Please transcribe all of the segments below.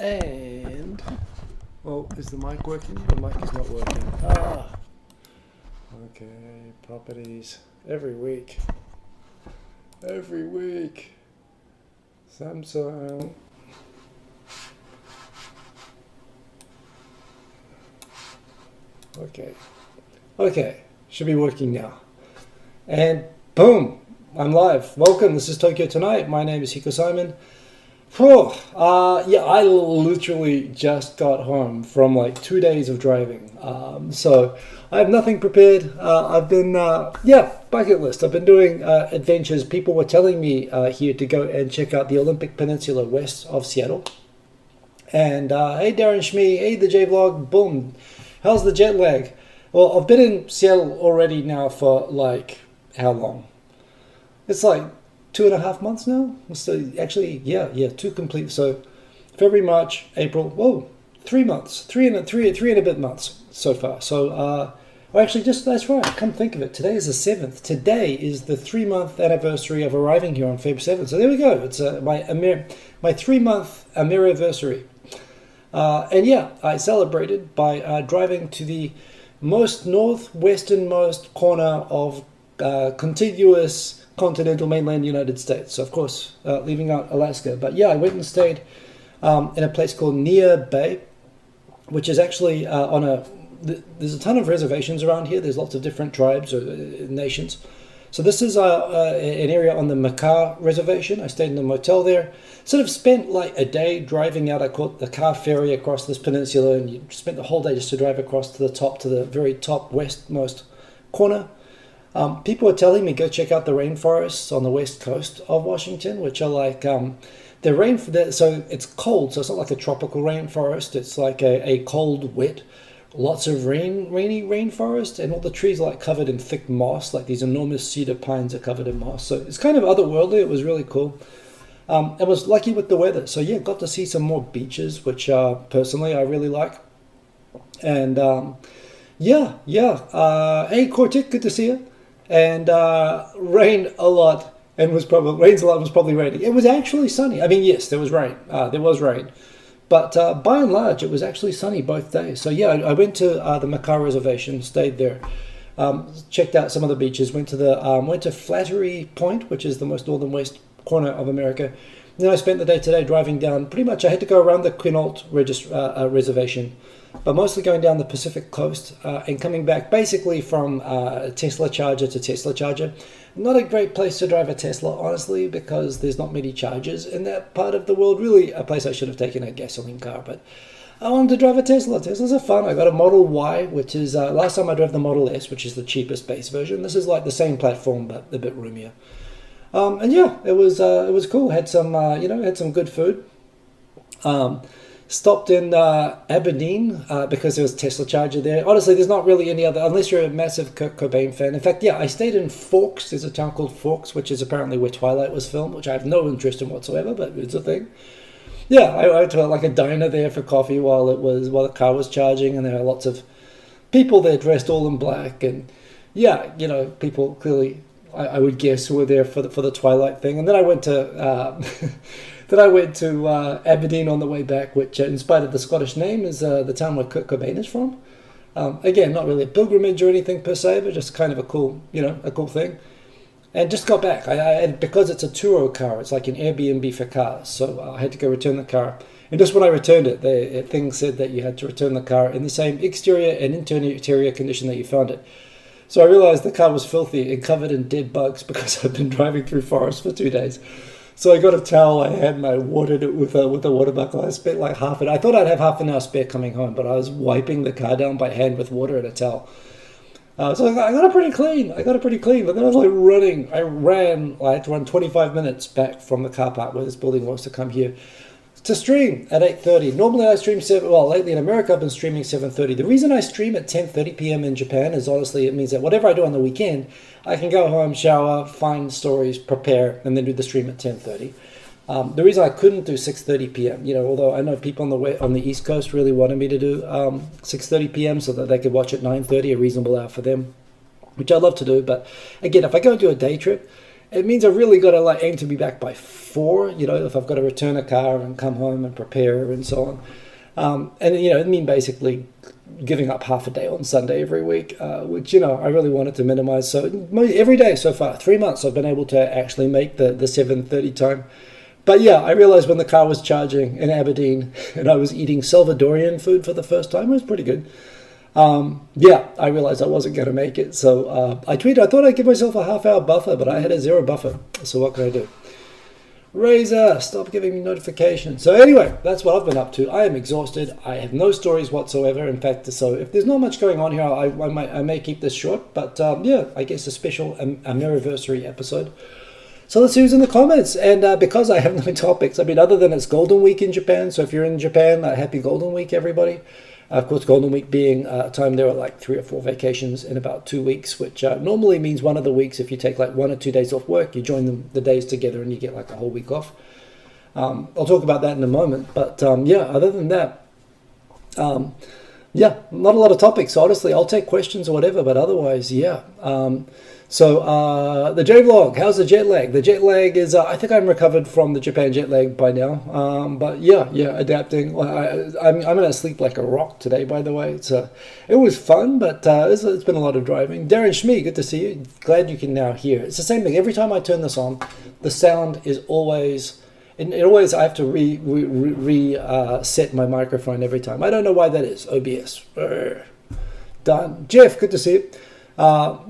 And, well, is the mic working? The mic is not working. Okay, properties. Every week. Samsung. Okay, should be working now. And boom, I'm live. Welcome, this is Tokyo Tonight. My name is Hiko Simon. I literally just got home from like 2 days of driving. So I have nothing prepared. I've been, bucket list. I've been doing adventures. People were telling me here to go and check out the Olympic Peninsula west of Seattle. And hey Darren Shmee, hey the J Vlog, boom. How's the jet lag? Well, I've been in Seattle already now for like, how long? It's like 2.5 months now. So actually, two complete. So February, March, April. 3 months, three and a bit months so far. So that's right. Come think of it. Today is the 7th. Today is the 3-month anniversary of arriving here on Feb 7th. So there we go. It's my 3-month anniversary. I celebrated by driving to the most northwesternmost corner of contiguous continental mainland United States. So of course, leaving out Alaska. But yeah, I went and stayed in a place called Near Bay, which is actually there's a ton of reservations around here. There's lots of different tribes or nations. So this is an area on the Makah reservation. I stayed in a motel there. Sort of spent like a day driving out. I caught the car ferry across this peninsula, and you spent the whole day just to drive across to the very top westmost corner. People are telling me go check out the rainforests on the west coast of Washington, which are like so it's cold, so it's not like a tropical rainforest. It's like a cold, wet, lots of rainy rainforest, and all the trees are like covered in thick moss, like these enormous cedar pines are covered in moss. So it's kind of otherworldly. It was really cool. I was lucky with the weather, so yeah, got to see some more beaches, which personally I really like. And hey Kortik, good to see you. And rained a lot, and was probably raining. It was actually sunny. I mean, yes, there was rain. But by and large, it was actually sunny both days. So yeah, I went to the Makah Reservation, stayed there, checked out some of the beaches, went to Flattery Point, which is the most northern west corner of America. And then I spent the day today driving down. Pretty much, I had to go around the Quinault reservation, but mostly going down the Pacific coast and coming back basically from Tesla charger to Tesla charger. Not a great place to drive a Tesla, honestly, because there's not many chargers in that part of the world. Really, a place I should have taken a gasoline car, but I wanted to drive a Tesla. Teslas are fun. I got a Model Y, which is, last time I drove the Model S, which is the cheapest base version. This is like the same platform, but a bit roomier. It was cool. Had some good food. Stopped in Aberdeen because there was a Tesla charger there. Honestly, there's not really any other, unless you're a massive Kurt Cobain fan. In fact, I stayed in Forks. There's a town called Forks, which is apparently where Twilight was filmed, which I have no interest in whatsoever, but it's a thing. Yeah, I went to like a diner there for coffee while the car was charging, and there are lots of people there dressed all in black, and people clearly, I would guess, who were there for the Twilight thing. And then I went to Aberdeen on the way back, which, in spite of the Scottish name, is the town where Kurt Cobain is from. Again, not really a pilgrimage or anything per se, but just kind of a cool thing. And just got back. Because it's a Turo car, it's like an Airbnb for cars. So I had to go return the car. And just when I returned it, the thing said that you had to return the car in the same exterior and interior condition that you found it. So I realized the car was filthy and covered in dead bugs because I've been driving through forest for 2 days. So I got a towel I had and I watered it with a water bucket. I spent like I thought I'd have half an hour spare coming home, but I was wiping the car down by hand with water and a towel. So I got it pretty clean. But then I was like running. I had to run 25 minutes back from the car park where this building was to come here to stream at 8:30. Normally I stream lately in America I've been streaming 7:30. The reason I stream at 10:30 p.m. in Japan is honestly it means that whatever I do on the weekend, I can go home, shower, find stories, prepare, and then do the stream at 10:30. The reason I couldn't do 6:30 p.m., although I know people on the East Coast really wanted me to do 6:30 p.m. so that they could watch at 9:30, a reasonable hour for them, which I love to do. But again, if I go do a day trip, it means I really got to like aim to be back by 4. You know, if I've got to return a car and come home and prepare and so on. And you know, it means basically giving up half a day on Sunday every week, which you know I really wanted to minimize. So every day so far, 3 months, I've been able to actually make the 7:30 time. But yeah, I realized when the car was charging in Aberdeen and I was eating Salvadorian food for the first time, it was pretty good. Yeah, I realized I wasn't going to make it. So I tweeted, I thought I'd give myself a half-hour buffer, but I had a 0 buffer. So what can I do? Razor, stop giving me notifications. So anyway, that's what I've been up to. I am exhausted. I have no stories whatsoever. In fact, so if there's not much going on here, I may keep this short. But yeah, I guess a special anniversary episode. So let's see who's in the comments. And because I have no topics, I mean, other than it's Golden Week in Japan. So if you're in Japan, happy Golden Week, everybody. Of course, Golden Week being a time there are like 3 or 4 vacations in about 2 weeks, which normally means one of the weeks, if you take like 1 or 2 days off work, you join the days together and you get like a whole week off. I'll talk about that in a moment. But yeah, other than that, yeah, not a lot of topics. Honestly, I'll take questions or whatever, but otherwise, yeah. So the J-Vlog, how's the jet lag? The jet lag is, I think I'm recovered from the Japan jet lag by now. But yeah, adapting. I'm going to sleep like a rock today, by the way. It was fun, but it's been a lot of driving. Darren Schmee, good to see you. Glad you can now hear. It's the same thing. Every time I turn this on, the sound is always... It always, I have to reset my microphone every time. I don't know why that is. OBS. Done. Jeff, good to see you.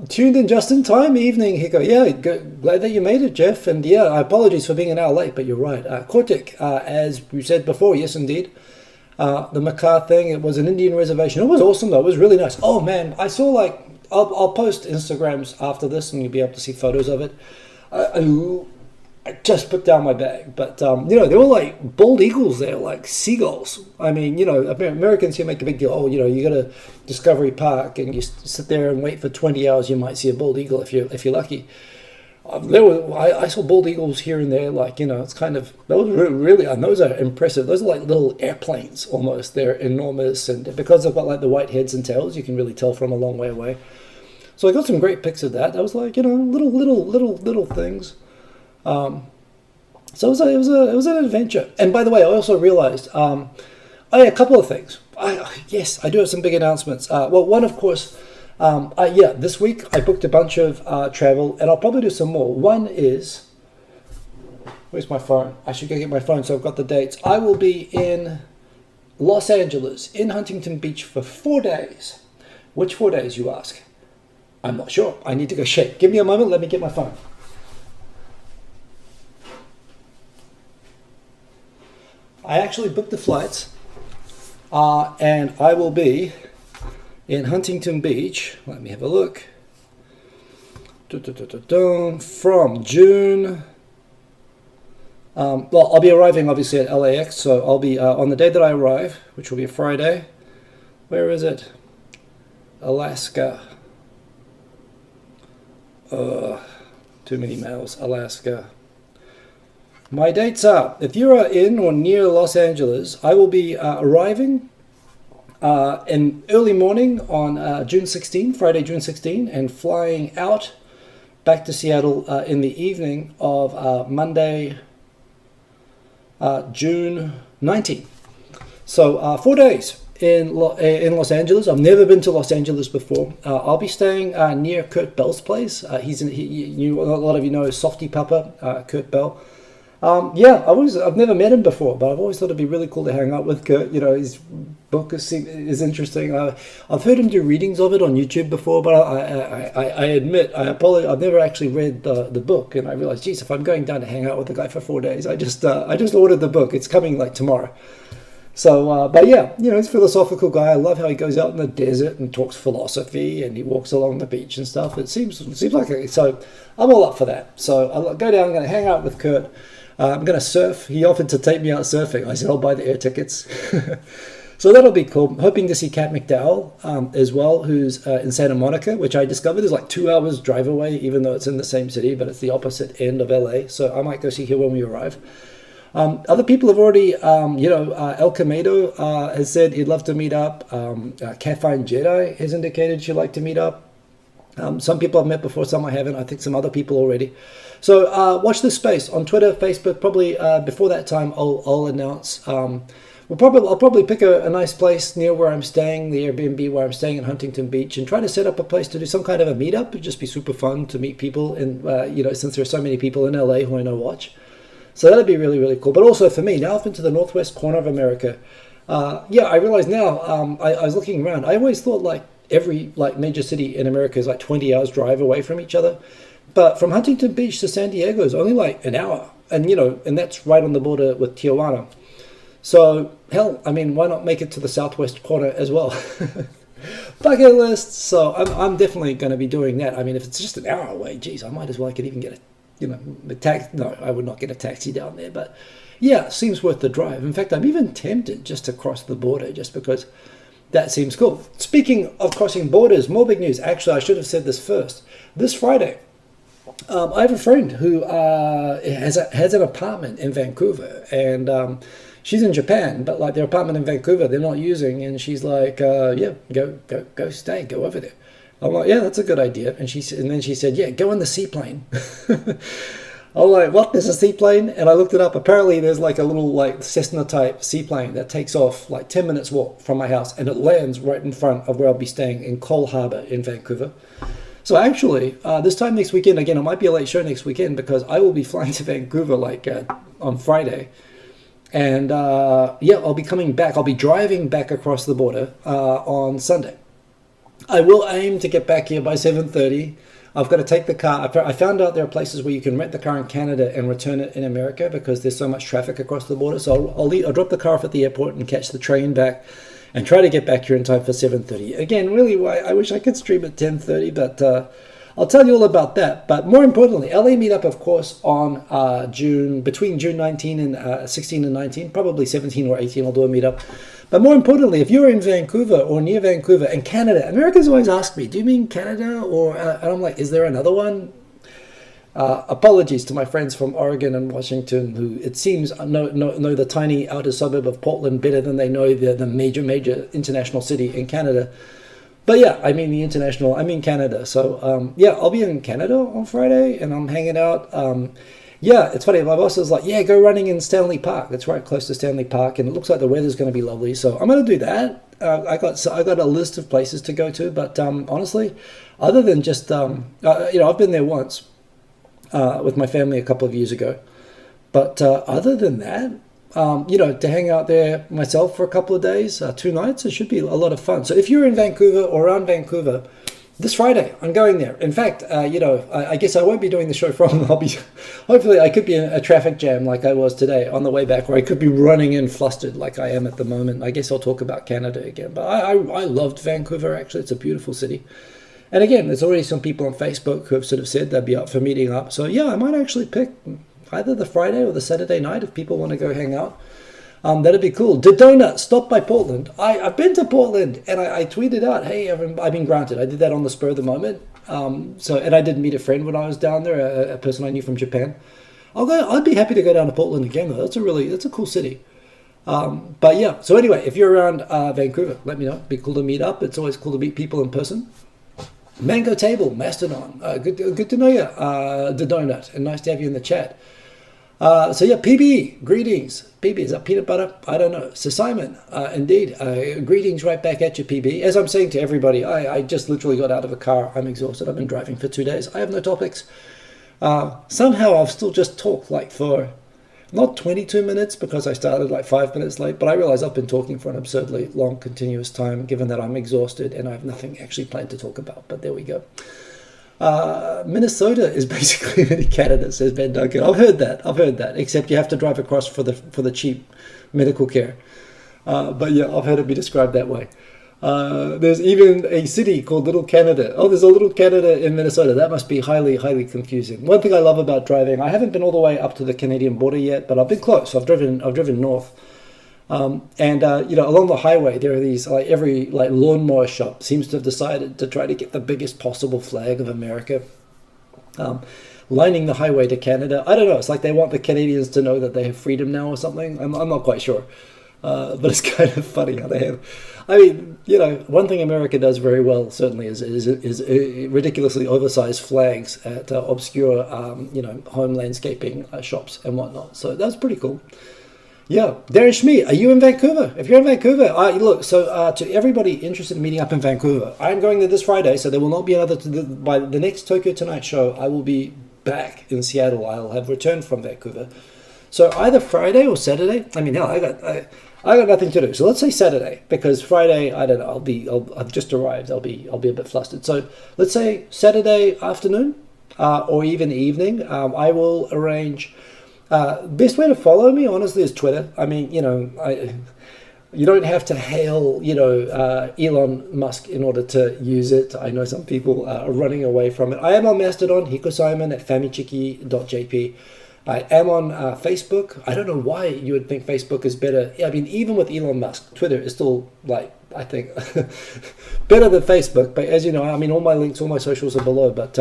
Tuned in just in time. Evening. He go, yeah, glad that you made it, Jeff. And yeah, I apologize for being an hour late, but you're right. Kortik, as you said before, yes, indeed. The Makar thing, it was an Indian reservation. It was awesome, though. It was really nice. Oh, man, I saw like, I'll post Instagrams after this and you'll be able to see photos of it. I just put down my bag, but you know, they were like bald eagles there, like seagulls. I mean, you know, Americans here make a big deal. Oh, you know, you go to Discovery Park and you sit there and wait for 20 hours. You might see a bald eagle if you're lucky. I saw bald eagles here and there, like, you know, it's kind of, those really, and those are impressive. Those are like little airplanes almost. They're enormous, and because they've got like the white heads and tails, you can really tell from a long way away. So I got some great pics of that. I was like, you know, little things. So it was an adventure. And by the way, I also realized a couple of things. Yes, I do have some big announcements. Well, one, of course, yeah, this week I booked a bunch of travel, and I'll probably do some more. One is, where's my phone? I should go get my phone so I've got the dates. I will be in Los Angeles, in Huntington Beach for 4 days. Which 4 days, you ask? I'm not sure. I need to go check. Give me a moment. Let me get my phone. I actually booked the flights, and I will be in Huntington Beach. Let me have a look. From June. Well, I'll be arriving obviously at LAX, so I'll be on the day that I arrive, which will be a Friday. Where is it? Alaska. Too many mails. Alaska. My dates are, if you are in or near Los Angeles, I will be arriving in early morning on June 16, Friday, June 16, and flying out back to Seattle in the evening of Monday, June 19. So 4 days in Los Angeles. I've never been to Los Angeles before. I'll be staying near Kurt Bell's place. A lot of you know Softy Papa, Kurt Bell. Yeah, I've never met him before, but I've always thought it'd be really cool to hang out with Kurt. You know, his book is interesting. I've heard him do readings of it on YouTube before, but I admit, I apologize, I've never actually read the book, and I realized, geez, if I'm going down to hang out with the guy for 4 days, I just ordered the book. It's coming like tomorrow. So, but yeah, you know, he's a philosophical guy. I love how he goes out in the desert and talks philosophy, and he walks along the beach and stuff. It seems like so I'm all up for that. So I'll go down. I'm going to hang out with Kurt. I'm going to surf. He offered to take me out surfing. I said, I'll buy the air tickets. So that'll be cool. I'm hoping to see Kat McDowell as well, who's in Santa Monica, which I discovered is like 2 hours drive away, even though it's in the same city, but it's the opposite end of LA. So I might go see her when we arrive. Other people have already, El Camado has said he'd love to meet up. Caffeine Jedi has indicated she'd like to meet up. Some people I've met before, some I haven't. I think some other people already. So watch this space on Twitter, Facebook. Probably before that time, I'll announce. I'll probably pick a nice place near where I'm staying, the Airbnb where I'm staying in Huntington Beach, and try to set up a place to do some kind of a meetup. It'd just be super fun to meet people, and since there's so many people in LA who I know watch. So that'd be really, really cool. But also for me, now I've been to the northwest corner of America. I realize now, I was looking around. I always thought every major city in America is 20 hours drive away from each other. But from Huntington Beach to San Diego is only an hour. And that's right on the border with Tijuana. So, hell, I mean, why not make it to the southwest corner as well? Bucket list. So I'm definitely going to be doing that. I mean, if it's just an hour away, geez, I might as well. I could even get a taxi. No, I would not get a taxi down there. But yeah, seems worth the drive. In fact, I'm even tempted just to cross the border just because that seems cool. Speaking of crossing borders, more big news. Actually, I should have said this first. This Friday, I have a friend who has an apartment in Vancouver, and she's in Japan, but their apartment in Vancouver they're not using, and she's like, yeah, go stay, go over there. I'm like, yeah, that's a good idea. And then she said, yeah, go on the seaplane. I'm like, what? There's a seaplane? And I looked it up. Apparently, there's a little Cessna type seaplane that takes off 10 minutes walk from my house, and it lands right in front of where I'll be staying in Cole Harbour in Vancouver. So actually, this time next weekend, again, it might be a late show next weekend because I will be flying to Vancouver on Friday. And I'll be coming back. I'll be driving back across the border on Sunday. I will aim to get back here by 7:30. I've got to take the car. I found out there are places where you can rent the car in Canada and return it in America because there's so much traffic across the border. So I'll drop the car off at the airport and catch the train back and try to get back here in time for 7:30. Again, really, I wish I could stream at 10:30, but I'll tell you all about that. But more importantly, LA meetup, of course, on between June 19 and 16 and 19, probably 17 or 18, I'll do a meetup. But more importantly, if you're in Vancouver or near Vancouver and Canada, Americans always ask me, do you mean Canada? And I'm like, is there another one? Apologies to my friends from Oregon and Washington who it seems know the tiny outer suburb of Portland better than they know the major international city in Canada. But yeah, I mean Canada. So I'll be in Canada on Friday and I'm hanging out. It's funny. My boss is like, yeah, go running in Stanley Park. That's right close to Stanley Park. And it looks like the weather's going to be lovely. So I'm going to do that. I got a list of places to go to. But honestly, other than just, I've been there once with my family a couple of years ago. But other than that, to hang out there myself for a couple of days, 2 nights, it should be a lot of fun. So if you're in Vancouver or around Vancouver, this Friday, I'm going there. In fact, I guess I won't be doing the show from. Hopefully I could be in a traffic jam like I was today on the way back, or I could be running in flustered like I am at the moment. I guess I'll talk about Canada again. But I loved Vancouver, actually. It's a beautiful city. And again, there's already some people on Facebook who have sort of said they'd be up for meeting up. So yeah, I might actually pick either the Friday or the Saturday night if people want to go hang out. That'd be cool. The Donut, stop by Portland. I've been to Portland and I tweeted out, hey, I've been granted. I did that on the spur of the moment. And I did meet a friend when I was down there, a person I knew from Japan. I'd be happy to go down to Portland again though. That's a cool city. But yeah, so anyway, if you're around Vancouver, let me know. It'd be cool to meet up. It's always cool to meet people in person. Mango Table, Mastodon. Good to know you, the Donut, and nice to have you in the chat. PB, greetings. PB, is that peanut butter? I don't know. So Simon, indeed, greetings right back at you, PB. As I'm saying to everybody, I just literally got out of a car. I'm exhausted. I've been driving for 2 days. I have no topics. Somehow I've still just talked for not 22 minutes because I started 5 minutes late, but I realize I've been talking for an absurdly long, continuous time, given that I'm exhausted and I have nothing actually planned to talk about. But there we go. Minnesota is basically mini Canada, says Ben Duncan. I've heard that, except you have to drive across for the cheap medical care. But yeah, I've heard it be described that way. There's even a city called Little Canada. Oh, there's a Little Canada in Minnesota. That must be highly, highly confusing. One thing I love about driving, I haven't been all the way up to the Canadian border yet, but I've been close. I've driven north. Along the highway, there are these, every lawnmower shop seems to have decided to try to get the biggest possible flag of America, lining the highway to Canada. I don't know. It's like they want the Canadians to know that they have freedom now or something. I'm not quite sure. But it's kind of funny how they have. I mean, you know, one thing America does very well certainly is ridiculously oversized flags at obscure, you know, home landscaping shops and whatnot. So that's pretty cool. Yeah, Darren Schmee, are you in Vancouver? If you're in Vancouver, look. So to everybody interested in meeting up in Vancouver, I'm going there this Friday, so there will not be another. By the next Tokyo Tonight show, I will be back in Seattle. I'll have returned from Vancouver. So either Friday or Saturday. I mean, hell, I got nothing to do. So let's say Saturday, because Friday, I don't know. I've just arrived. I'll be a bit flustered. So let's say Saturday afternoon, or even evening. I will arrange. Best way to follow me, honestly, is Twitter. I mean, you know, you don't have to hail, you know, Elon Musk in order to use it. I know some people are running away from it. I am on Mastodon, Hiko Simon at famichiki.jp. I am on Facebook. I don't know why you would think Facebook is better. I mean, even with Elon Musk, Twitter is still, like, I think, better than Facebook. But as you know, I mean, all my links, all my socials are below. But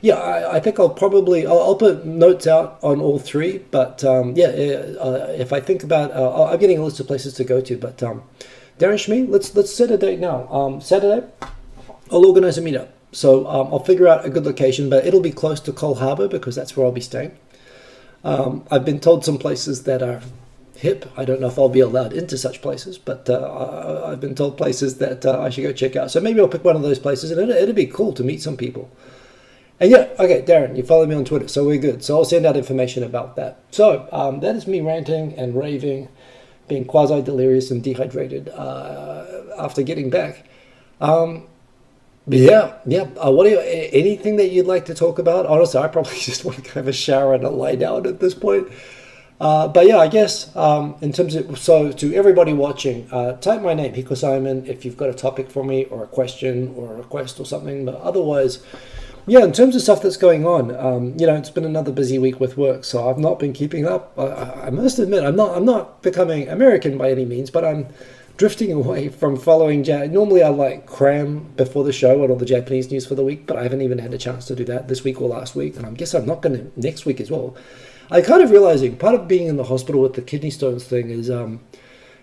yeah, I think I'll put notes out on all three. But yeah, if I think about, I'm getting a list of places to go to. But Darren Schmee, let's set a date now. Saturday, I'll organize a meetup. So I'll figure out a good location, but it'll be close to Cole Harbour because that's where I'll be staying. I've been told some places that are hip. I don't know if I'll be allowed into such places, but I've been told places that I should go check out. So maybe I'll pick one of those places, and it'll be cool to meet some people. And yeah, okay, Darren, you follow me on Twitter, so we're good. So I'll send out information about that. So that is me ranting and raving, being quasi-delirious and dehydrated after getting back. Yeah. What do you? Anything that you'd like to talk about? Honestly, I probably just want to have a shower and a lie down at this point. But yeah, I guess in terms of, so to everybody watching, type my name, Hiko Simon, if you've got a topic for me or a question or a request or something. But otherwise, yeah, in terms of stuff that's going on, you know, it's been another busy week with work, so I've not been keeping up. I must admit, I'm not becoming American by any means, but I'm drifting away from following. Normally I like cram before the show on all the Japanese news for the week, but I haven't even had a chance to do that this week or last week, and I guess I'm not going to next week as well. I kind of realizing part of being in the hospital with the kidney stones thing is,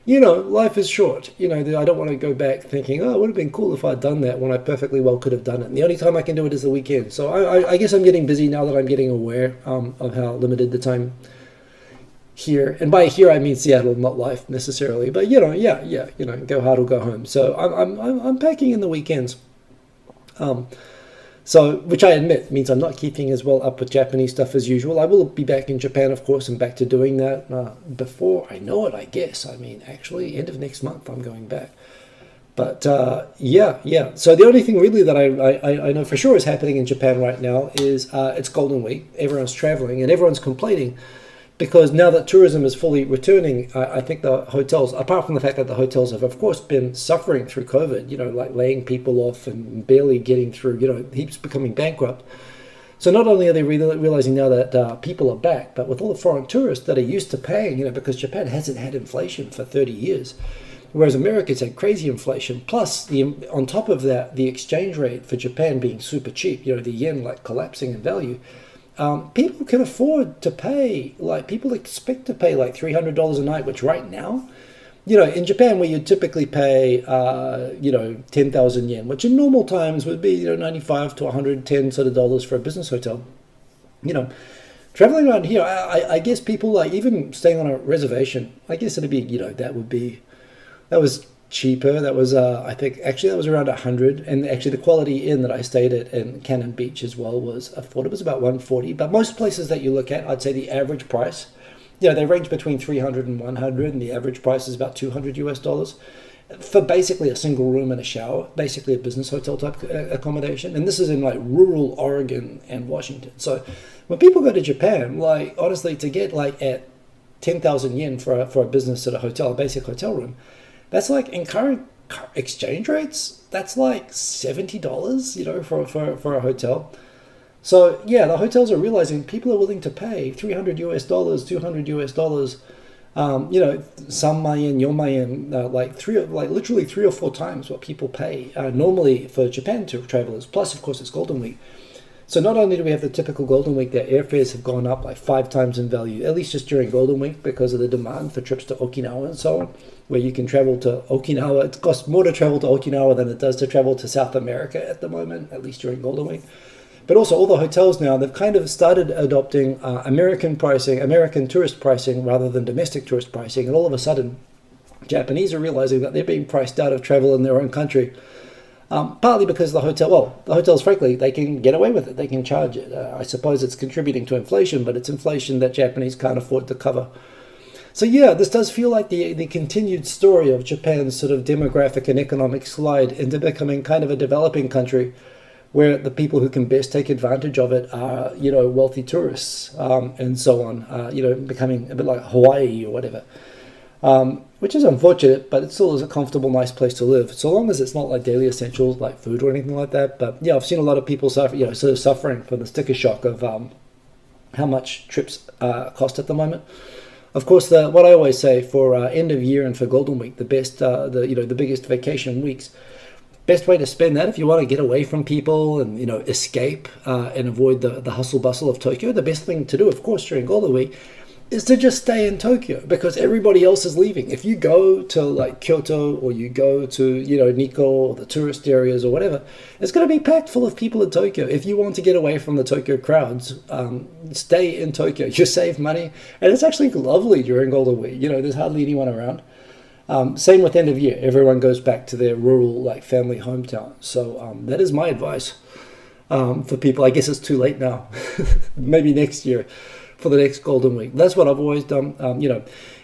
you know, life is short. You know, I don't want to go back thinking, oh, it would have been cool if I'd done that when I perfectly well could have done it. And the only time I can do it is the weekend. So I guess I'm getting busy now that I'm getting aware of how limited the time here, and by here I mean Seattle, not life necessarily, but you know, yeah, you know, go hard or go home. So I'm packing in the weekends, so which I admit means I'm not keeping as well up with Japanese stuff as usual. I will be back in Japan, of course, and back to doing that before I know it. I guess. I mean, actually, end of next month I'm going back. But yeah. So the only thing really that I know for sure is happening in Japan right now is it's Golden Week. Everyone's traveling and everyone's complaining. Because now that tourism is fully returning, I think the hotels, apart from the fact that the hotels have, of course, been suffering through COVID, you know, like laying people off and barely getting through, you know, heaps becoming bankrupt. So not only are they realizing now that people are back, but with all the foreign tourists that are used to paying, you know, because Japan hasn't had inflation for 30 years, whereas America's had crazy inflation. Plus, on top of that, the exchange rate for Japan being super cheap, you know, the yen like collapsing in value. People can afford to pay, like people expect to pay like $300 a night, which right now, you know, in Japan where you typically pay, you know, 10,000 yen, which in normal times would be, you know, 95 to 110 sort of dollars for a business hotel. You know, traveling around here, I guess people like even staying on a reservation, I guess it'd be, you know, that was cheaper. That was I think actually that was around 100, and actually the Quality Inn that I stayed at in Cannon Beach as well was affordable. It was about 140, but most places that you look at, I'd say the average price, you know, they range between 300 and 100, and the average price is about $200 for basically a single room and a shower, basically a business hotel type accommodation. And this is in like rural Oregon and Washington. So when people go to Japan, like honestly, to get like at 10,000 yen for a business at a hotel, a basic hotel room, that's like in current exchange rates, that's like $70, you know, for a hotel. So yeah, the hotels are realizing people are willing to pay $300, $200, you know, some yen, literally 3 or 4 times what people pay normally for Japan travelers. Plus, of course, it's Golden Week. So not only do we have the typical Golden Week that airfares have gone up like 5 times in value, at least just during Golden Week because of the demand for trips to Okinawa and so on, where you can travel to Okinawa. It costs more to travel to Okinawa than it does to travel to South America at the moment, at least during Golden Week. But also all the hotels now, they've kind of started adopting American pricing, American tourist pricing rather than domestic tourist pricing. And all of a sudden, Japanese are realizing that they're being priced out of travel in their own country. Partly because the hotels, frankly, they can get away with it. They can charge it. I suppose it's contributing to inflation, but it's inflation that Japanese can't afford to cover. So yeah, this does feel like the continued story of Japan's sort of demographic and economic slide into becoming kind of a developing country where the people who can best take advantage of it are, wealthy tourists and so on, becoming a bit like Hawaii or whatever. Which is unfortunate, but it still is a comfortable, nice place to live, so long as it's not like daily essentials like food or anything like that. But yeah, I've seen a lot of people suffering from the sticker shock of how much trips cost at the moment. Of course, what I always say for end of year and for Golden Week, the best, the biggest vacation weeks, best way to spend that if you want to get away from people and escape and avoid the hustle bustle of Tokyo, the best thing to do, of course, during Golden Week is to just stay in Tokyo because everybody else is leaving. If you go to like Kyoto or you go to, Nikko or the tourist areas or whatever, it's going to be packed full of people in Tokyo. If you want to get away from the Tokyo crowds, stay in Tokyo. You save money and it's actually lovely during Golden Week. There's hardly anyone around. Same with end of year. Everyone goes back to their rural like family hometown. So that is my advice for people. I guess it's too late now. Maybe next year. For the next Golden Week. That's what I've always done.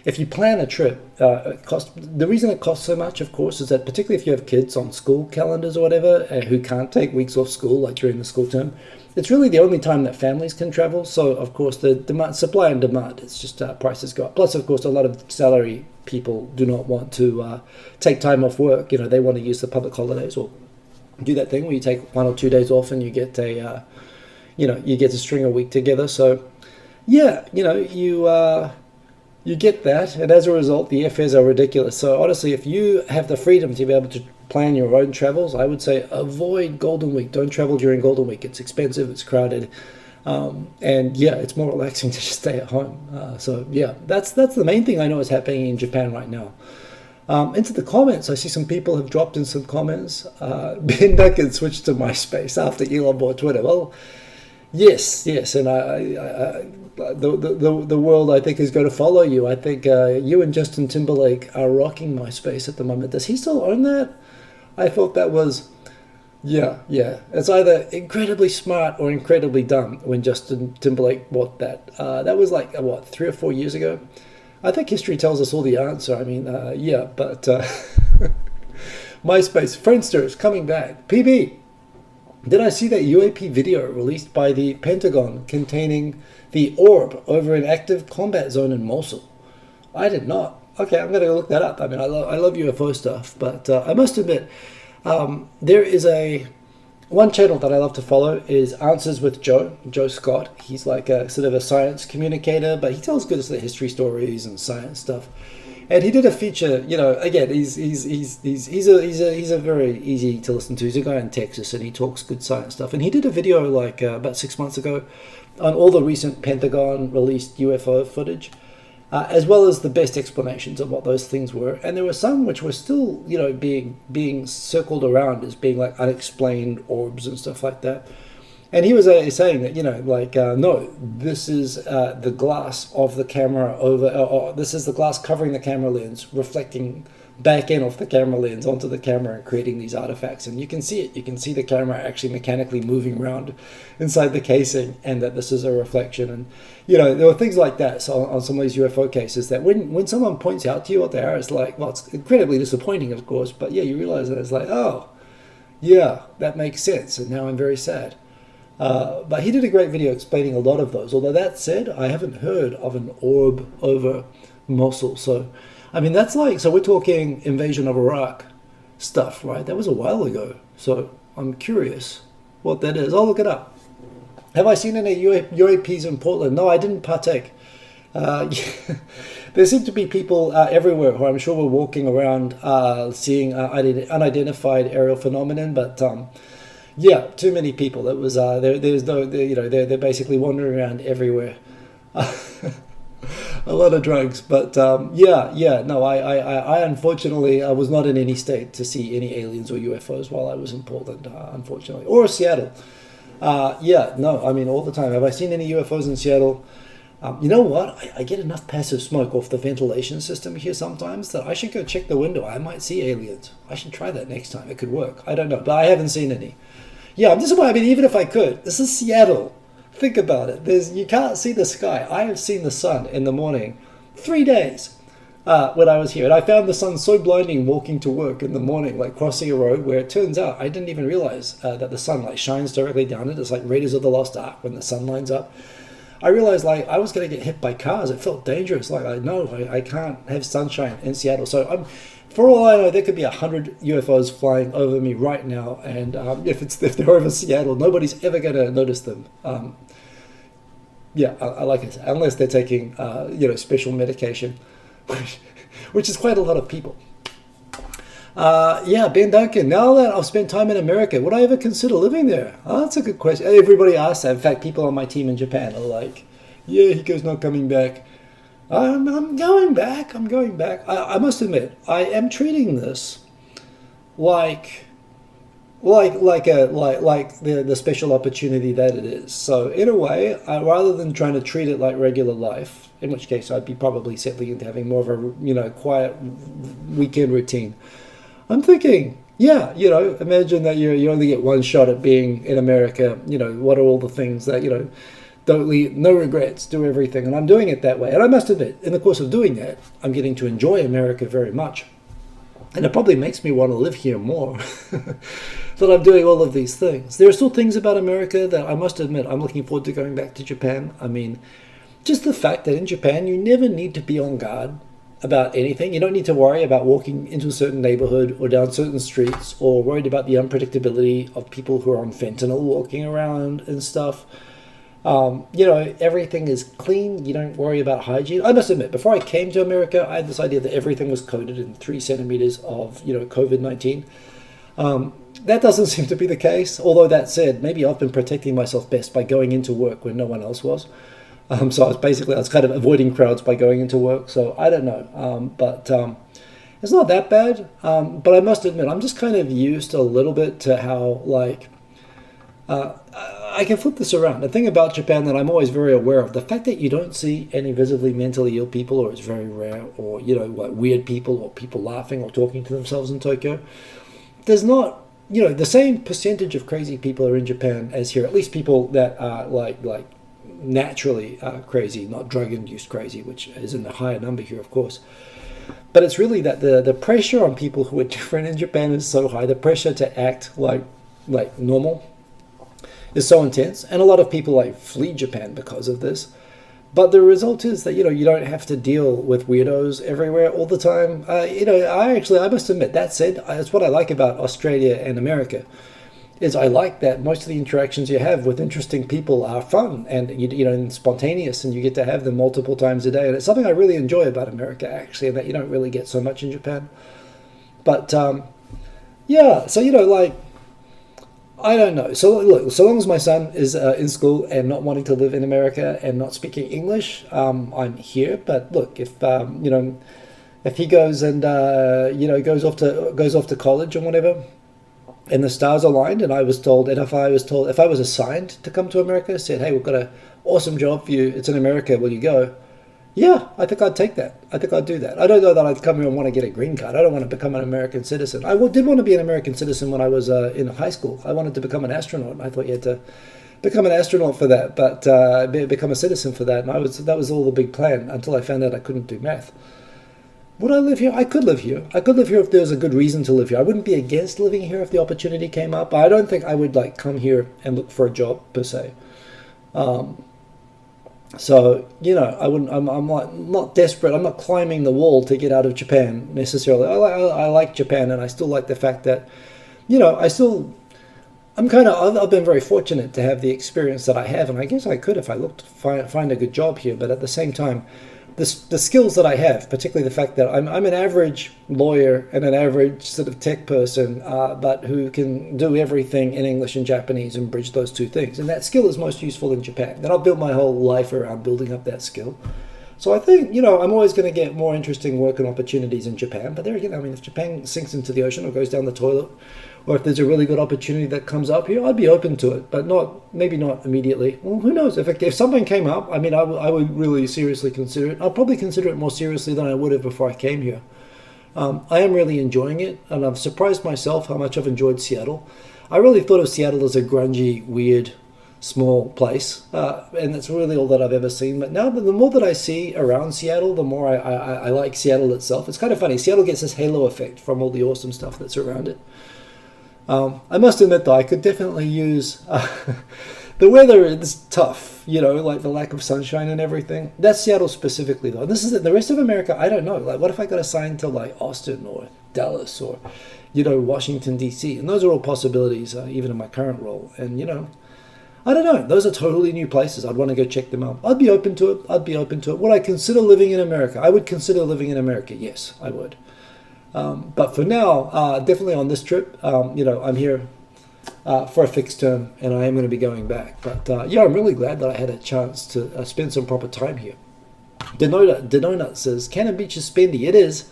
If you plan a trip, the reason it costs so much, of course, is that particularly if you have kids on school calendars or whatever who can't take weeks off school, like during the school term, it's really the only time that families can travel. So, of course, the demand, supply and demand, it's just prices go up. Plus, of course, a lot of salary people do not want to take time off work. They want to use the public holidays or do that thing where you take 1 or 2 days off and you get you get to string a week together. So, yeah, you get that, and as a result, the airfares are ridiculous. So honestly, if you have the freedom to be able to plan your own travels, I would say avoid Golden Week. Don't travel during Golden Week. It's expensive, it's crowded, and yeah, it's more relaxing to just stay at home. So yeah, that's the main thing I know is happening in Japan right now. Into the comments, I see some people have dropped in some comments. Ben Duncan switched to MySpace after Elon bought Twitter. Well, yes, and the world, I think, is going to follow you. I think you and Justin Timberlake are rocking MySpace at the moment. Does he still own that? I thought that was, yeah. It's either incredibly smart or incredibly dumb when Justin Timberlake bought that. That was like, 3 or 4 years ago? I think history tells us all the answer. I mean, but MySpace, Friendster is coming back. PB. Did I see that UAP video released by the Pentagon containing the orb over an active combat zone in Mosul? I did not. Okay, I'm going to look that up. I mean, I love UFO stuff, but I must admit, there is one channel that I love to follow is Answers with Joe Scott. He's like a sort of a science communicator, but he tells good sort of history stories and science stuff. And he did a feature, again, he's a very easy to listen to. He's a guy in Texas and he talks good science stuff. And he did a video like about 6 months ago on all the recent Pentagon released UFO footage, as well as the best explanations of what those things were. And there were some which were still, being circled around as being like unexplained orbs and stuff like that. And he was saying that, no, this is the glass of the camera or this is the glass covering the camera lens, reflecting back in off the camera lens onto the camera and creating these artifacts. And you can see it. You can see the camera actually mechanically moving around inside the casing, and that this is a reflection. And, there were things like that on some of these UFO cases that when someone points out to you what they are, it's like, well, it's incredibly disappointing, of course. But, yeah, you realize that it's like, oh, yeah, that makes sense. And now I'm very sad. But he did a great video explaining a lot of those. Although that said, I haven't heard of an orb over Mosul. So, I mean, that's like, so we're talking invasion of Iraq stuff, right? That was a while ago. So I'm curious what that is. I'll look it up. Have I seen any UAPs in Portland? No, I didn't partake. There seem to be people everywhere who I'm sure were walking around seeing unidentified aerial phenomenon, but Yeah, too many people. It was there's no they're basically wandering around everywhere. A lot of drugs, but yeah. No, I unfortunately I was not in any state to see any aliens or UFOs while I was in Portland, unfortunately, or Seattle. Yeah, no, I mean all the time. Have I seen any UFOs in Seattle? You know what? I get enough passive smoke off the ventilation system here sometimes that I should go check the window. I might see aliens. I should try that next time. It could work. I don't know, but I haven't seen any. Yeah, this is why I mean, even if I could, this is Seattle. Think about it. You can't see the sky. I have seen the sun in the morning 3 days when I was here. And I found the sun so blinding walking to work in the morning, like crossing a road where it turns out I didn't even realize that the sun like shines directly down it. It's like Raiders of the Lost Ark when the sun lines up. I realized like I was going to get hit by cars. It felt dangerous. Like I can't have sunshine in Seattle. So for all I know, there could be 100 UFOs flying over me right now. And if they're over Seattle, nobody's ever going to notice them. Yeah, I like it, unless they're taking special medication, which is quite a lot of people. Yeah, Ben Duncan. Now that I've spent time in America, would I ever consider living there? Oh, that's a good question. Everybody asks that. In fact, people on my team in Japan are like, "Yeah, Hiko's not coming back." I'm going back. I'm going back. I must admit, I am treating this like the special opportunity that it is. So in a way, rather than trying to treat it like regular life, in which case I'd be probably settling into having more of a quiet weekend routine. I'm thinking, yeah, imagine that you only get one shot at being in America. What are all the things that don't leave, no regrets, do everything, and I'm doing it that way. And I must admit, in the course of doing that, I'm getting to enjoy America very much. And it probably makes me want to live here more that I'm doing all of these things. There are still things about America that I must admit I'm looking forward to going back to Japan. I mean, just the fact that in Japan you never need to be on guard about anything. You don't need to worry about walking into a certain neighborhood or down certain streets or worried about the unpredictability of people who are on fentanyl walking around and stuff. Everything is clean. You don't worry about hygiene. I must admit, before I came to America, I had this idea that everything was coated in 3 centimeters of, COVID-19. That doesn't seem to be the case. Although that said, maybe I've been protecting myself best by going into work when no one else was. So I was kind of avoiding crowds by going into work. So I don't know. But it's not that bad. But I must admit, I'm just kind of used a little bit to how I can flip this around. The thing about Japan that I'm always very aware of, the fact that you don't see any visibly mentally ill people, or it's very rare, or, weird people, or people laughing or talking to themselves in Tokyo. There's not, the same percentage of crazy people are in Japan as here, at least people that are like naturally crazy, not drug-induced crazy, which is in the higher number here, of course. But it's really that the pressure on people who are different in Japan is so high. The pressure to act like normal is so intense, and a lot of people flee Japan because of this. But the result is that you don't have to deal with weirdos everywhere all the time. I must admit, that said, that's what I like about Australia and America. Is I like that most of the interactions you have with interesting people are fun and and spontaneous, and you get to have them multiple times a day. And it's something I really enjoy about America, actually, and that you don't really get so much in Japan. But yeah, so I don't know. So look, so long as my son is in school and not wanting to live in America and not speaking English, I'm here. But look, if if he goes and goes off to college or whatever, and the stars aligned, and if I was assigned to come to America, said, hey, we've got an awesome job for you. It's in America. Will you go? Yeah, I think I'd take that. I think I'd do that. I don't know that I'd come here and want to get a green card. I don't want to become an American citizen. I did want to be an American citizen when I was in high school. I wanted to become an astronaut. I thought you had to become an astronaut for that, but become a citizen for that. And that was all the big plan until I found out I couldn't do math. Would I live here? I could live here. I could live here if there was a good reason to live here. I wouldn't be against living here if the opportunity came up. I don't think I would come here and look for a job per se. So, I wouldn't. I'm not desperate. I'm not climbing the wall to get out of Japan necessarily. I like Japan, and I still like the fact that, I've been very fortunate to have the experience that I have, and I guess I could if I looked find a good job here. But at the same time, the skills that I have, particularly the fact that I'm an average lawyer and an average sort of tech person, but who can do everything in English and Japanese and bridge those two things. And that skill is most useful in Japan. And I've built my whole life around building up that skill. So I think, I'm always going to get more interesting work and opportunities in Japan. But there again, if Japan sinks into the ocean or goes down the toilet, or if there's a really good opportunity that comes up here, I'd be open to it, but maybe not immediately. Well, who knows? If something came up, I would really seriously consider it. I'll probably consider it more seriously than I would have before I came here. I am really enjoying it, and I've surprised myself how much I've enjoyed Seattle. I really thought of Seattle as a grungy, weird, small place, and that's really all that I've ever seen. But now, the more that I see around Seattle, the more I like Seattle itself. It's kind of funny. Seattle gets this halo effect from all the awesome stuff that's around it. I must admit, though, I could definitely use the weather is tough, like the lack of sunshine and everything. That's Seattle specifically, though. And this is it. The rest of America, I don't know. Like, what if I got assigned to like Austin or Dallas or, Washington, D.C.? And those are all possibilities, even in my current role. And, I don't know. Those are totally new places. I'd want to go check them out. I'd be open to it. Would I consider living in America? I would consider living in America. Yes, I would. But for now, definitely on this trip, I'm here for a fixed term, and I am going to be going back. But I'm really glad that I had a chance to spend some proper time here. Denonut says, Cannon Beach is spendy. It is.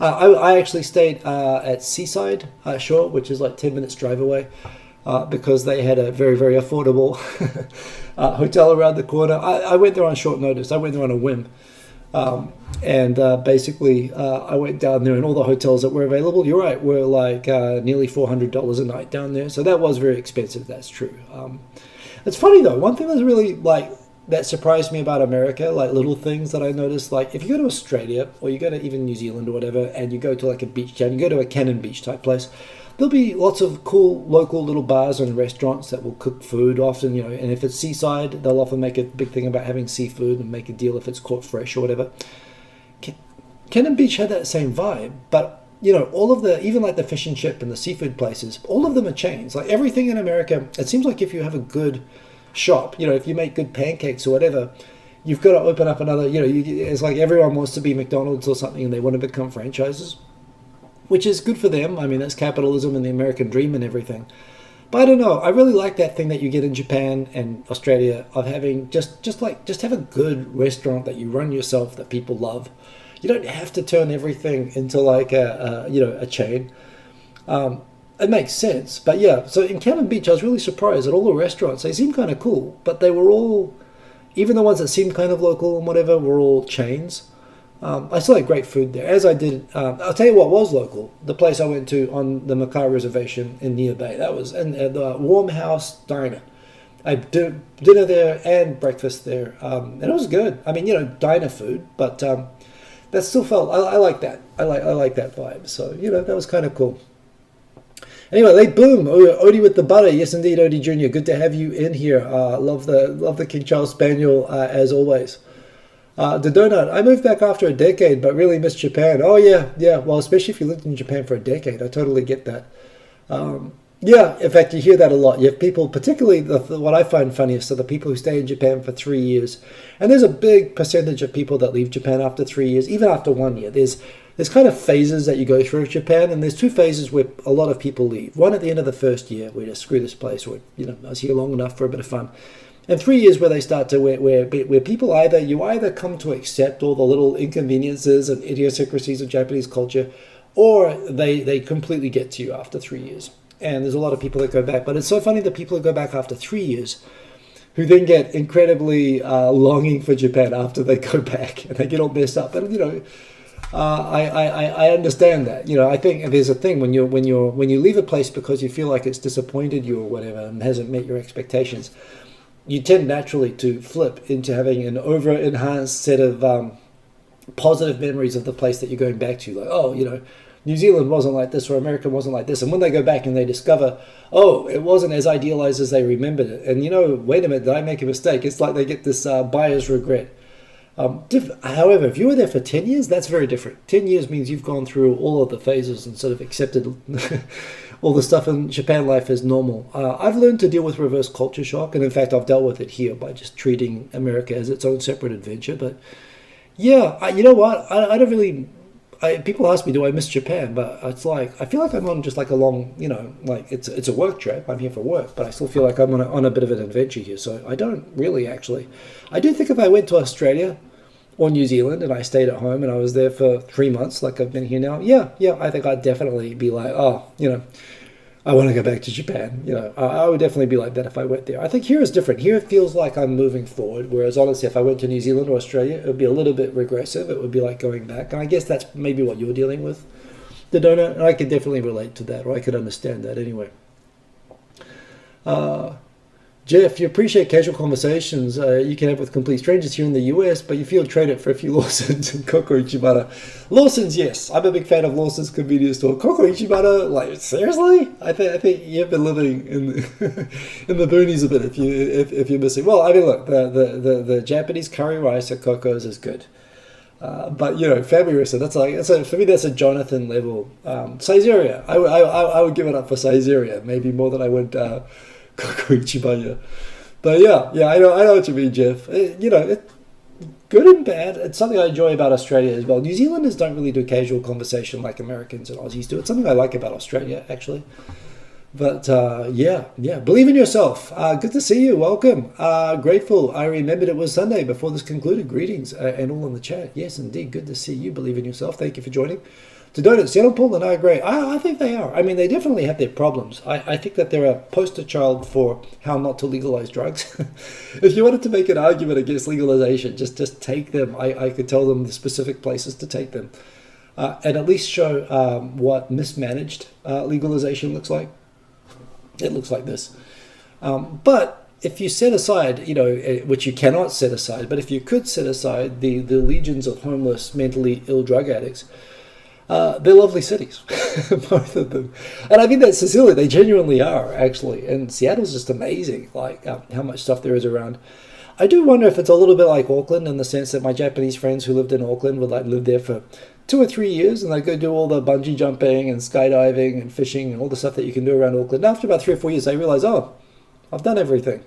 I actually stayed at Seaside Shore, which is like 10 minutes drive away, because they had a very, very affordable hotel around the corner. I went there on short notice. I went there on a whim. Basically, I went down there, and all the hotels that were available, you're right, were like nearly $400 a night down there. So that was very expensive. That's true. It's funny though. One thing that's really that surprised me about America, like little things that I noticed, like if you go to Australia or you go to even New Zealand or whatever, and you go to like a beach town, you go to a Cannon Beach type place, there'll be lots of cool local little bars and restaurants that will cook food often, and if it's seaside, they'll often make a big thing about having seafood and make a deal if it's caught fresh or whatever. Cannon Beach had that same vibe, but all of even like the fish and chip and the seafood places, all of them are chains. Like everything in America, it seems like if you have a good shop, if you make good pancakes or whatever, you've got to open up another, it's like everyone wants to be McDonald's or something and they want to become franchises, which is good for them. I mean, that's capitalism and the American dream and everything. But I don't know. I really like that thing that you get in Japan and Australia of having just have a good restaurant that you run yourself that people love. You don't have to turn everything into like a chain. It makes sense. But yeah, so in Cannon Beach, I was really surprised at all the restaurants. They seemed kind of cool, but they were all, even the ones that seemed kind of local and whatever, were all chains. I still had great food there, as I did. I'll tell you what was local. The place I went to on the Mackay Reservation in Near Bay. That was the Warm House Diner. I did dinner there and breakfast there, and it was good. I mean, diner food, but that still felt. I like that. I like that vibe. So that was kind of cool. Anyway, late boom, Odie with the butter. Yes, indeed, Odie Jr. Good to have you in here. Love the King Charles Spaniel as always. The donut. I moved back after a decade, but really missed Japan. Oh yeah. Well, especially if you lived in Japan for a decade, I totally get that. Yeah, in fact, you hear that a lot. You have people, particularly what I find funniest are the people who stay in Japan for 3 years, and there's a big percentage of people that leave Japan after 3 years, even after 1 year. There's kind of phases that you go through with Japan, and there's two phases where a lot of people leave. One at the end of the first year, where you screw this place, or I was here long enough for a bit of fun. And 3 years where they start to where people either come to accept all the little inconveniences and idiosyncrasies of Japanese culture, or they completely get to you after 3 years. And there's a lot of people that go back. But it's so funny that people who go back after 3 years who then get incredibly longing for Japan after they go back and they get all messed up. And I understand that. I think there's a thing when you leave a place because you feel like it's disappointed you or whatever and hasn't met your expectations, you tend naturally to flip into having an over-enhanced set of positive memories of the place that you're going back to. Like, New Zealand wasn't like this or America wasn't like this. And when they go back and they discover, it wasn't as idealized as they remembered it. And, wait a minute, did I make a mistake? It's like they get this buyer's regret. However, if you were there for 10 years, that's very different. 10 years means you've gone through all of the phases and sort of accepted all the stuff in Japan life as normal. I've learned to deal with reverse culture shock. And in fact, I've dealt with it here by just treating America as its own separate adventure. But Yeah, you know what? I don't really. People ask me, do I miss Japan? But it's like I feel like I'm on just like a long, like it's a work trip. I'm here for work, but I still feel like I'm on a bit of an adventure here. So I don't really actually. I do think if I went to Australia or New Zealand and I stayed at home and I was there for 3 months, like I've been here now, yeah, I think I'd definitely be like, oh, I want to go back to Japan. I would definitely be like that if I went there. I think here is different. Here it feels like I'm moving forward, whereas honestly, if I went to New Zealand or Australia, it would be a little bit regressive. It would be like going back. And I guess that's maybe what you're dealing with, the donut. And I could definitely relate to that, or I could understand that anyway. Uh, Jeff, you appreciate casual conversations you can have with complete strangers here in the US, but you feel trade it for a few Lawsons and Coco Ichibata. Lawson's, yes. I'm a big fan of Lawson's convenience store. Coco Ichibata, like, seriously? I think you've been living in in the boonies a bit if you're missing. Well, I mean, look, the Japanese curry rice at Coco's is good. But family restaurant, for me that's a Jonathan level. Saizeriya, I would give it up for Saizeriya, maybe more than I would Coco Ichibanya. But yeah, I know what you mean, Jeff. Good and bad. It's something I enjoy about Australia as well. New Zealanders don't really do casual conversation like Americans and Aussies do. It's something I like about Australia, actually. But yeah, believe in yourself. Good to see you. Welcome. Grateful. I remembered it was Sunday before this concluded. Greetings and all in the chat. Yes, indeed. Good to see you. Believe in yourself. Thank you for joining. To donate, Seattle, Portland are great. I think they are. I mean, they definitely have their problems. I think that they're a poster child for how not to legalize drugs. If you wanted to make an argument against legalization, just take them. I could tell them the specific places to take them. And at least show what mismanaged legalization looks like. It looks like this. But if you set aside, which you cannot set aside, but if you could set aside the legions of homeless, mentally ill drug addicts, they're lovely cities, both of them. And I mean that sincerely, they genuinely are, actually. And Seattle's just amazing, like how much stuff there is around. I do wonder if it's a little bit like Auckland in the sense that my Japanese friends who lived in Auckland would like live there for 2 or 3 years and they'd go do all the bungee jumping and skydiving and fishing and all the stuff that you can do around Auckland. And after about 3 or 4 years, they realize, oh, I've done everything.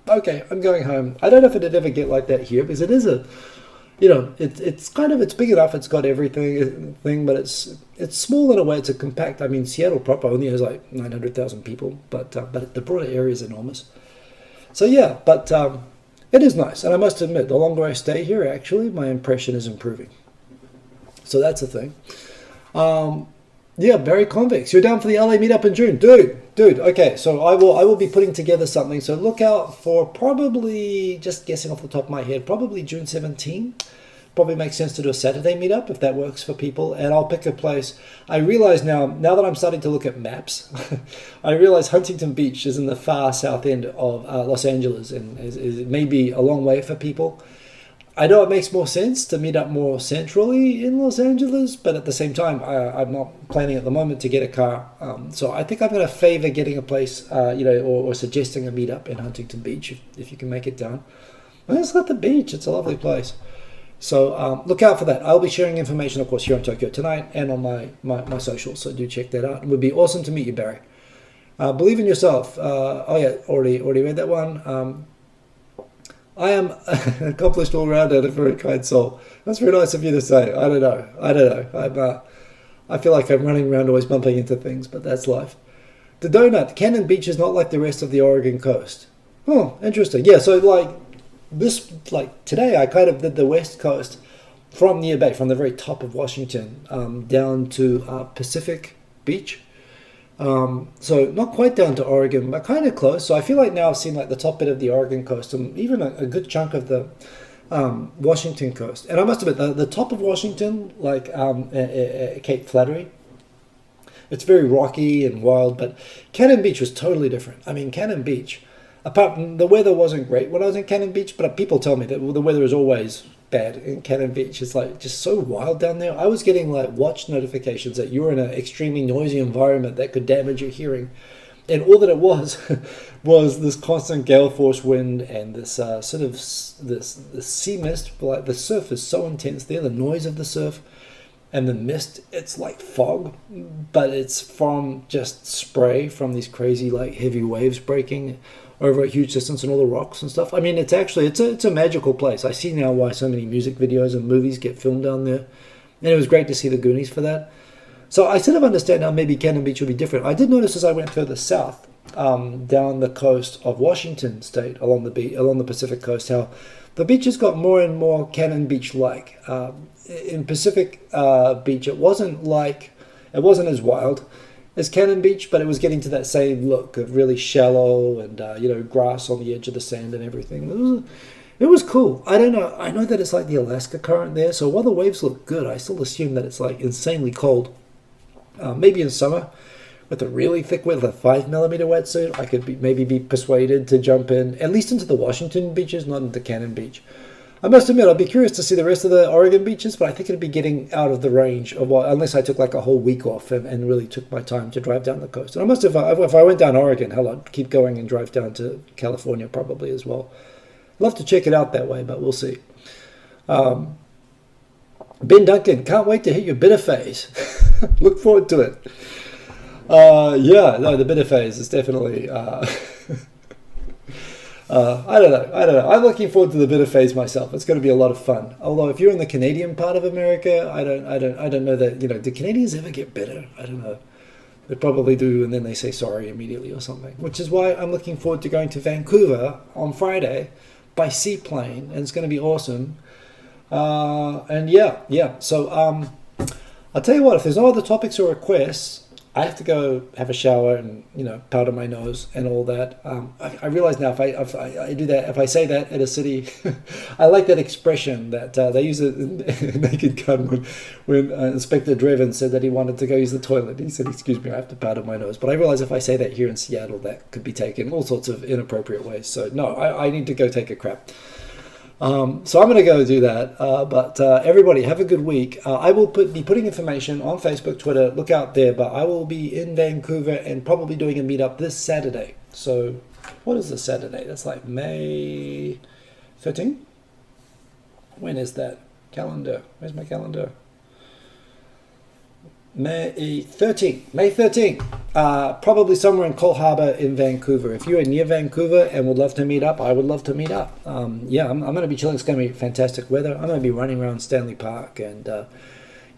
Okay, I'm going home. I don't know if it'd ever get like that here because it is it's big enough. It's got everything, but it's small in a way. It's a compact. I mean, Seattle proper only has like 900,000 people, but the broader area is enormous. So yeah, but it is nice, and I must admit, the longer I stay here, actually, my impression is improving. So that's a thing. Yeah, Barry Convex, you're down for the LA meetup in June, dude. Okay, so I will be putting together something. So look out for probably, just guessing off the top of my head, probably June 17. Probably makes sense to do a Saturday meetup if that works for people, and I'll pick a place. I realize now that I'm starting to look at maps, I realize Huntington Beach is in the far south end of Los Angeles, and is maybe a long way for people. I know it makes more sense to meet up more centrally in Los Angeles, but at the same time, I'm not planning at the moment to get a car. So I think I'm going to favor getting a place, or suggesting a meetup in Huntington Beach if you can make it down. Well, it's got the beach. It's a lovely place. So look out for that. I'll be sharing information, of course, here on Tokyo Tonight and on my socials. So do check that out. It would be awesome to meet you, Barry. Believe in yourself. Already read that one. I am an accomplished all-rounder and a very kind soul. That's very nice of you to say. I don't know. I feel like I'm running around always bumping into things, but that's life. The donut. Cannon Beach is not like the rest of the Oregon coast. Oh, interesting. Yeah, so today I kind of did the west coast from near Bay, from the very top of Washington down to Pacific Beach. So not quite down to Oregon, but kind of close. So I feel like now I've seen like the top bit of the Oregon coast and even a good chunk of the Washington coast. And I must admit, the top of Washington, like Cape Flattery, it's very rocky and wild, but Cannon Beach was totally different. I mean, Cannon Beach, apart from the weather wasn't great when I was in Cannon Beach, but people tell me that the weather is always bad in Cannon Beach. It's like just so wild down there. I was getting like watch notifications that you were in an extremely noisy environment that could damage your hearing, and all that it was was this constant gale force wind and this this sea mist. Like the surf is so intense there, the noise of the surf and the mist, it's like fog, but it's from just spray from these crazy like heavy waves breaking over a huge distance and all the rocks and stuff. I mean, it's a magical place. I see now why so many music videos and movies get filmed down there, and it was great to see the Goonies for that. So I sort of understand how maybe Cannon Beach will be different. I did notice as I went further south, down the coast of Washington State, along the Pacific coast, how the beaches got more and more Cannon Beach-like. In Pacific Beach, it wasn't as wild as Cannon Beach, but it was getting to that same look of really shallow and grass on the edge of the sand and everything. It was cool. I don't know. I know that it's like the Alaska current there, so while the waves look good, I still assume that it's like insanely cold. Maybe in summer, with a really thick wet, a 5mm wetsuit, I could maybe be persuaded to jump in, at least into the Washington beaches, not into Cannon Beach. I must admit, I'd be curious to see the rest of the Oregon beaches, but I think it'd be getting out of the range of unless I took like a whole week off and really took my time to drive down the coast. And if I went down Oregon, hell, I'd keep going and drive down to California probably as well. Love to check it out that way, but we'll see. Ben Duncan, can't wait to hit your bitter phase. Look forward to it. The bitter phase is definitely. I don't know. I'm looking forward to the bitter phase myself. It's going to be a lot of fun. Although, if you're in the Canadian part of America, I don't know that. Do Canadians ever get bitter? I don't know. They probably do, and then they say sorry immediately or something. Which is why I'm looking forward to going to Vancouver on Friday by seaplane, and it's going to be awesome. So I'll tell you what, if there's no other topics or requests, I have to go have a shower and powder my nose and all that. I realize now if I do that, if I say that at a city, I like that expression that they use it in Naked Gun when Inspector Driven said that he wanted to go use the toilet. He said, "Excuse me, I have to powder my nose." But I realize if I say that here in Seattle, that could be taken all sorts of inappropriate ways. So no, I need to go take a crap. So I'm going to go do that. But everybody, have a good week. I will be putting information on Facebook, Twitter. Look out there. But I will be in Vancouver and probably doing a meetup this Saturday. So what is this Saturday? That's like May 13th? When is that? Calendar. Where's my calendar? May 13th. Probably somewhere in Cole Harbour in Vancouver. If you are near Vancouver and would love to meet up, I would love to meet up. I'm going to be chilling. It's going to be fantastic weather. I'm going to be running around Stanley Park and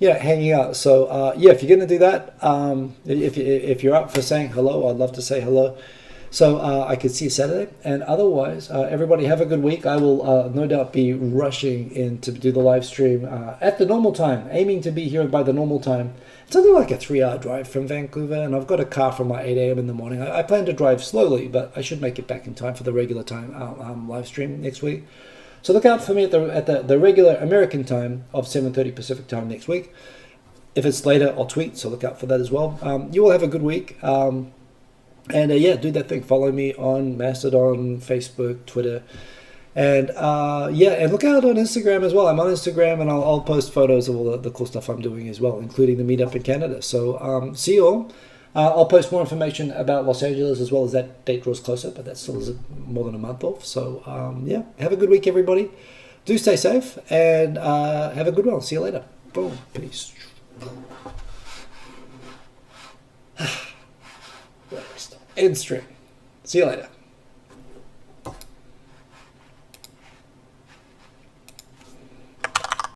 hanging out. So if you're going to do that, if you're up for saying hello, I'd love to say hello. So I could see you Saturday. And otherwise, everybody have a good week. I will no doubt be rushing in to do the live stream at the normal time, aiming to be here by the normal time. It's only like a 3-hour drive from Vancouver, and I've got a car from like 8 a.m. in the morning. I plan to drive slowly, but I should make it back in time for the regular time live stream next week. So look out for me at the regular American time of 7:30 Pacific time next week. If it's later, I'll tweet, so look out for that as well. You will have a good week. Do that thing. Follow me on Mastodon, Facebook, Twitter. And and look out on Instagram as well. I'm on Instagram, and I'll post photos of all the cool stuff I'm doing as well, including the meetup in Canada. So see you all. I'll post more information about Los Angeles as well as that date draws closer, but that still is more than a month off. So have a good week, everybody. Do stay safe, and have a good one. See you later. Boom. Peace. End stream. See you later.